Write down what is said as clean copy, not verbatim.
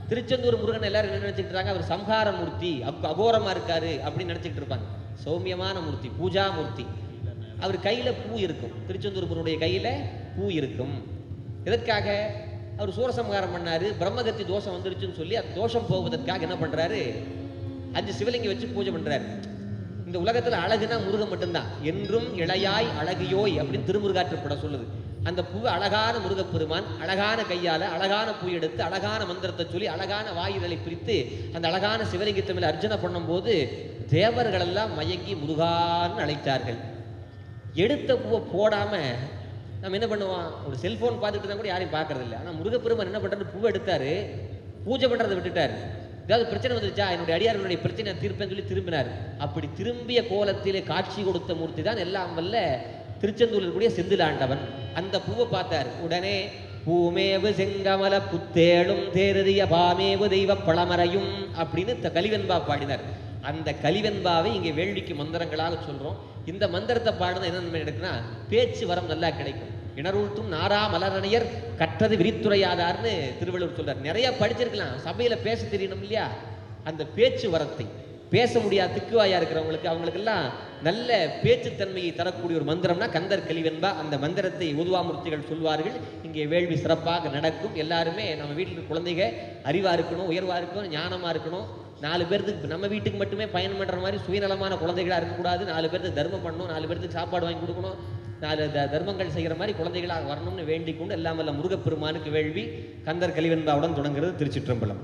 திருச்செந்தூர் முருகன் எல்லாரும் என்ன நினைச்சிட்டு இருக்காங்க, அவர் சம்ஹார மூர்த்தி, அகோரமா இருக்காரு அப்படின்னு நினைச்சிட்டு இருப்பாங்க. சௌமியமான மூர்த்தி, பூஜா மூர்த்தி. அவர் கையில பூ இருக்கும், திருச்செந்தூர் முருகனுடைய கையில பூ இருக்கும். எதற்காக? அவர் சூரசம்ஹாரம் பண்ணாரு, பிரம்மகத்தி தோஷம் வந்துருச்சுன்னு சொல்லி அந்த தோஷம் போவதற்காக என்ன பண்றாரு, 5 சிவலிங்கம் வச்சு பூஜை பண்றாரு. இந்த உலகத்துல அழகுனா முருகன் மட்டும்தான். என்றும் இளையாய் அழகியோய் அப்படின்னு திருமுருகாற்றுப்பட சொல்லுது. அந்த பூ அழகான முருகப்பெருமான் அழகான கையால அழகான பூ எடுத்து அழகான மந்திரத்தை சொல்லி அழகான வாயுதலை பிரித்து அந்த அழகான சிவலிங்கத்தை மேல அர்ச்சனை பண்ணும் போது தேவர்கள் எல்லாம் மயங்கி முருகான்னு அழைத்தார்கள். எடுத்த பூவை போடாம நம்ம என்ன பண்ணுவோம், ஒரு செல்போன் பார்த்துட்டு தான் கூட யாரையும் பார்க்கறது இல்லை. ஆனால் முருகப்பெருமான் என்ன பண்றாரு, பூவை எடுத்தாரு, பூஜை பண்றதை விட்டுட்டாரு. ஏதாவது பிரச்சனை வந்துருச்சா, என்னுடைய அடியார்களுடைய பிரச்சனை தீர்ப்பேன்னு சொல்லி திரும்பினார். அப்படி திரும்பிய கோலத்திலே காட்சி கொடுத்த மூர்த்தி தான் எல்லாம் வல்ல திருச்செந்தூரில் கூடிய செந்திலாண்டவன். அந்த பூவை பார்த்தார். உடனே பூமேவு செங்கமல புத்தேளும் தேரறிய பாமேவு தெய்வ பழமறையும் அப்படின்னு கலிவெண்பா பாடினார். அந்த கலிவெண்பாவை இங்கே வேள்விக்கு மந்திரங்களாக சொல்றோம். இந்த மந்திரத்தை பாடுறது என்ன நன்மை எடுக்குன்னா, பேச்சு வரம் நல்லா கிடைக்கும். இணரூட்டும் நாரா மலரணையர் கற்றது விரித்துரையாதார்னு திருவள்ளுவர் சொல்றார். நிறைய படிச்சிருக்கலாம், சபையில பேச தெரியணும் இல்லையா, அந்த பேச்சு வரத்தை, பேச முடியாத திக்குவாயா இருக்கிறவங்களுக்கு அவங்களுக்கெல்லாம் நல்ல பேச்சுத்தன்மையை தரக்கூடிய ஒரு மந்திரம்னா கந்தர் கலிவெண்பா. அந்த மந்திரத்தை உதுவாமூர்த்திகள் சொல்வார்கள். இங்கே வேள்வி சிறப்பாக நடக்கும். எல்லாருமே நம்ம வீட்டில் குழந்தைங்க அறிவா இருக்கணும், உயர்வா இருக்கணும், ஞானமா இருக்கணும். 4 பேருக்கு நம்ம வீட்டுக்கு மட்டுமே பயன் பண்ற மாதிரி சுயநலமான குழந்தைகளா இருக்கக்கூடாது. 4 பேருக்கு தர்மம் பண்ணணும், 4 பேருக்கு சாப்பாடு வாங்கி கொடுக்கணும், 4 தர்மங்கள் செய்கிற மாதிரி குழந்தைகளாக வரணும்னு வேண்டிக் கொண்டு எல்லாம் வல்ல முருகப்பெருமானுக்கு வேள்வி கந்தர் கலிவெண்பாவுடன் தொடங்குகிறது. திருச்சிற்றம்பலம்.